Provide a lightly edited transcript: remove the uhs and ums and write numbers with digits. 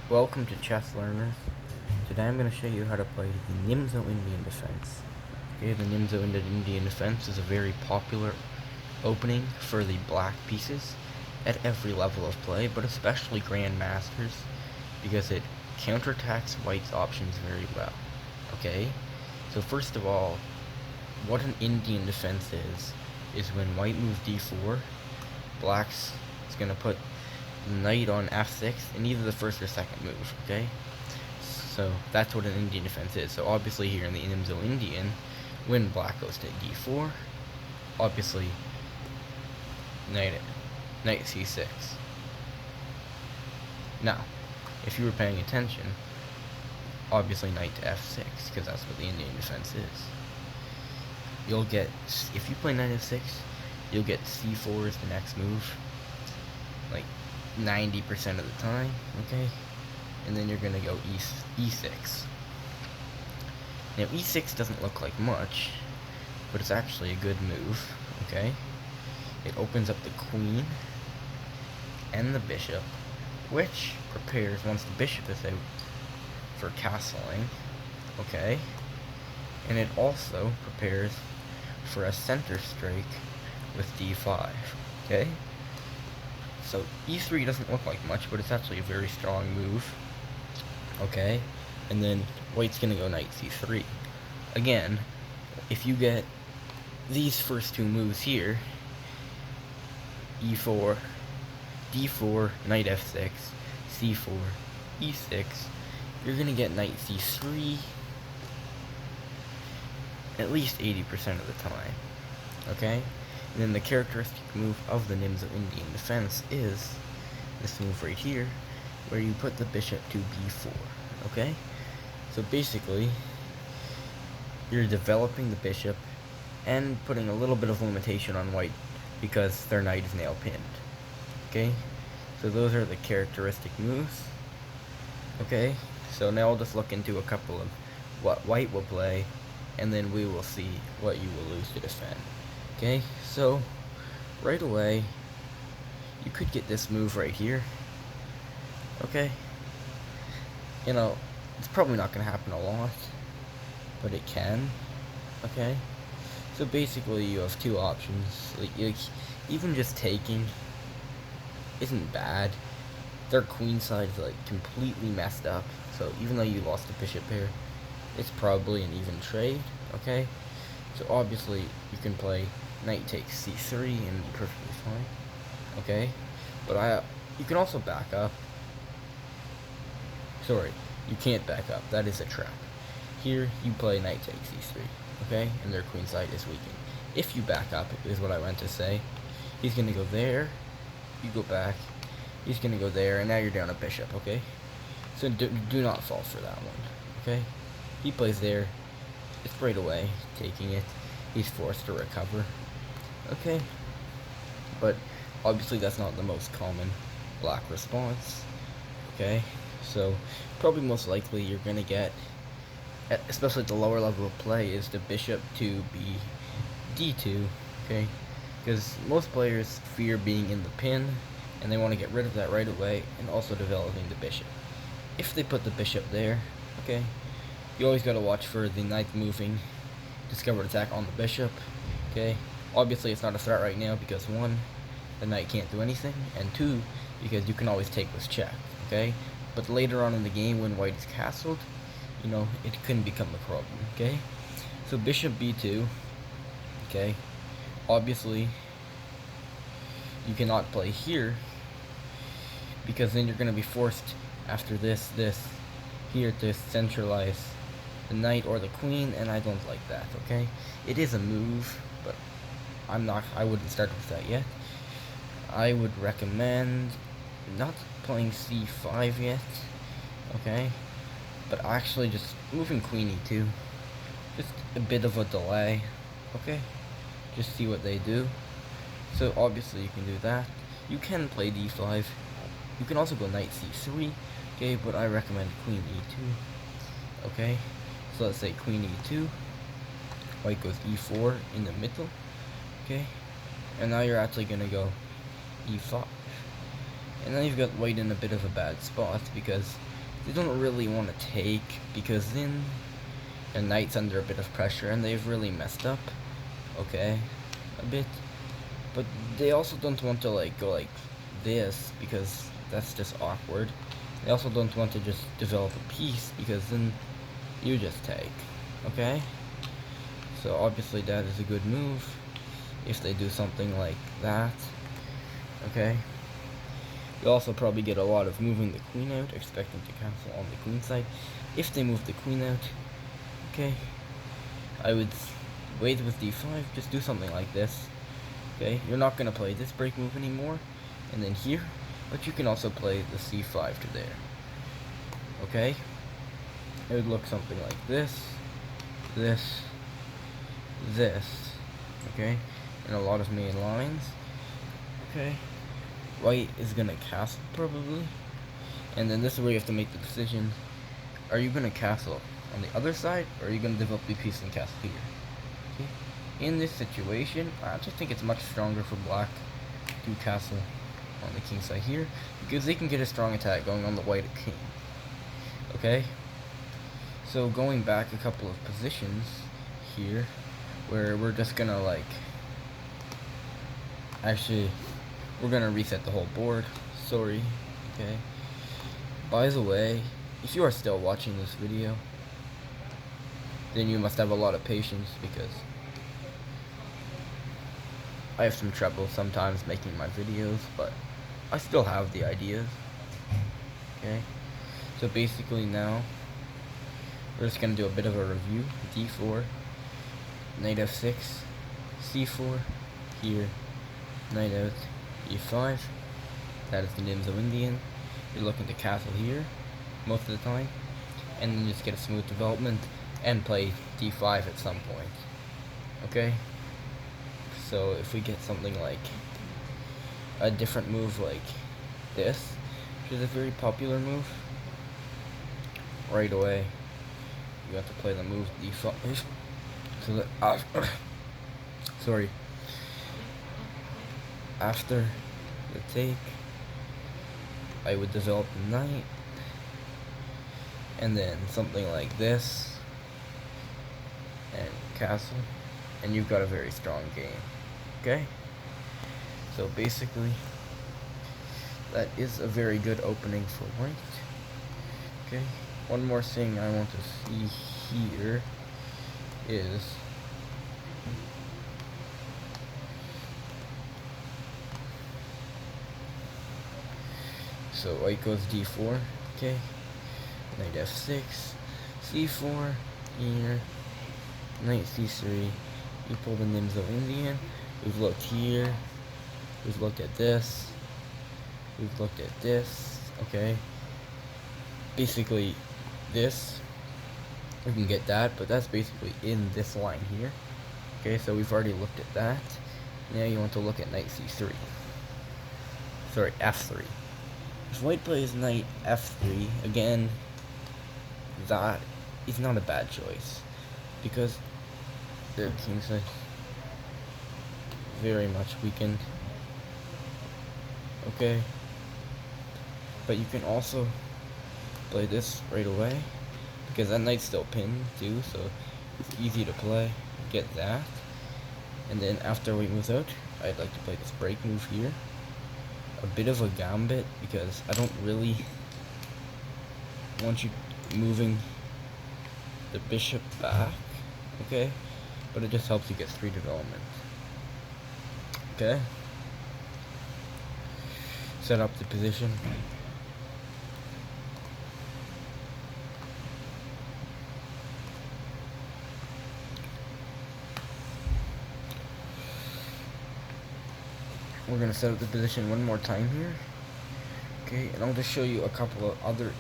Welcome to Chesslearners. Today I'm going to show you how to play the Nimzo Indian defense. Okay, the Nimzo Indian defense is a very popular opening for the black pieces at every level of play, but especially grandmasters, because it counterattacks white's options very well. Okay, so first of all, what an Indian defense is when white moves d4, black's is going to put knight on f6 in either the first or second move, okay? So that's what an Indian defense is. So obviously here in the Nimzo Indian, when black goes to d4, obviously knight c6. Now, if you were paying attention, obviously knight to f6, because that's what the Indian defense is. You'll get, if you play knight f6, you'll get c4 as the next move, like 90% of the time, okay? And then you're gonna go e6. Now e6 doesn't look like much, but it's actually a good move, okay? It opens up the queen and the bishop, which prepares, once the bishop is out, for castling, okay? And it also prepares for a center strike with d5, okay? So e3 doesn't look like much, but it's actually a very strong move, okay? And then white's gonna go knight c3. Again, if you get these first two moves here, e4, d4, knight f6, c4, e6, you're gonna get knight c3 at least 80% of the time, okay? And then the characteristic move of the Nimzo Indian defense is this move right here, where you put the bishop to b4, okay? So basically, you're developing the bishop and putting a little bit of limitation on white because their knight is now pinned, okay? So those are the characteristic moves, okay? So now I'll just look into a couple of what white will play, and then we will see what you will lose to defend. Okay, so right away, you could get this move right here. Okay, you know, it's probably not going to happen a lot, but it can. Okay, so basically you have two options. Like even just taking isn't bad. Their queen side is like completely messed up, so even though you lost a bishop pair, it's probably an even trade. Okay, so obviously you can play knight takes c3 and be perfectly fine, okay? But you can also back up. Sorry, you can't back up. That is a trap. Here, you play knight takes c3, okay? And their queen side is weakened. If you back up, is what I meant to say. He's going to go there. You go back. He's going to go there, and now you're down a bishop, okay? So do not fall for that one, okay? He plays there. It's right away, taking it. He's forced to recover. Okay, but obviously that's not the most common black response, okay? So probably most likely you're going to get, especially at the lower level of play, is the bishop to be d2, okay? Because most players fear being in the pin, and they want to get rid of that right away, and also developing the bishop. If they put the bishop there, okay, you always got to watch for the knight moving, discovered attack on the bishop, okay? Obviously it's not a threat right now because 1, the knight can't do anything, and 2, because you can always take this check, okay? But later on in the game when white is castled, you know, it couldn't become a problem, okay? So bishop b2, okay? Obviously, you cannot play here, because then you're going to be forced after this here to centralize the knight or the queen, and I don't like that, okay? It is a move, but I wouldn't start with that yet. I would recommend not playing c5 yet, okay? But actually just moving queen e2. Just a bit of a delay, okay? Just see what they do. So obviously you can do that. You can play d5. You can also go knight c3, okay? But I recommend queen e2, okay? So let's say queen e2. White goes e4 in the middle, okay? And now you're actually going to go e5. And then you've got white in a bit of a bad spot because they don't really want to take, because then the knight's under a bit of pressure and they've really messed up, okay, a bit. But they also don't want to like go like this, because that's just awkward. They also don't want to just develop a piece, because then you just take, okay? So obviously that is a good move if they do something like that, okay? You also probably get a lot of moving the queen out, expecting to castle on the queen side. If they move the queen out, okay, I would wait with d5, just do something like this, okay? You're not going to play this break move anymore, and then here, but you can also play the c5 to there, okay? It would look something like this, this, okay, and a lot of main lines, okay? White is gonna castle probably, and then this is where you have to make the decision: are you gonna castle on the other side, or are you gonna develop the piece and castle here? Okay? In this situation, I just think it's much stronger for black to castle on the king side here, because they can get a strong attack going on the white king. Okay, so going back a couple of positions here, where we're just gonna like, actually, we're gonna reset the whole board. Sorry. Okay. By the way, if you are still watching this video, then you must have a lot of patience, because I have some trouble sometimes making my videos, but I still have the ideas. Okay. So basically now, we're just gonna do a bit of a review. d4, knight f6, c4, here, knight out, e5. That is the Nimzo Indian. You're looking to castle here most of the time, and then just get a smooth development and play d5 at some point. Okay? So if we get something like a different move like this, which is a very popular move, right away you have to play the move d5. So that sorry. After the take, I would develop the knight, and then something like this, and castle, and you've got a very strong game. Okay? So basically, that is a very good opening for white. Okay? One more thing I want to see here is so white goes d4, okay, knight f6, c4, here, knight c3, you pull the Nimzo Indian. We've looked here, we've looked at this, we've looked at this, okay, basically this, we can get that, but that's basically in this line here, okay, so we've already looked at that. Now you want to look at knight c3, sorry, f3. If white plays knight f3, again, that is not a bad choice, because their king side very much weakened. Okay, but you can also play this right away, because that knight's still pinned too, so it's easy to play. Get that, and then after white moves out, I'd like to play this break move here. A bit of a gambit, because I don't really want you moving the bishop back, okay, but it just helps you get 3 development. Okay, set up the position. We're going to set up the position one more time here. Okay, and I'll just show you a couple of other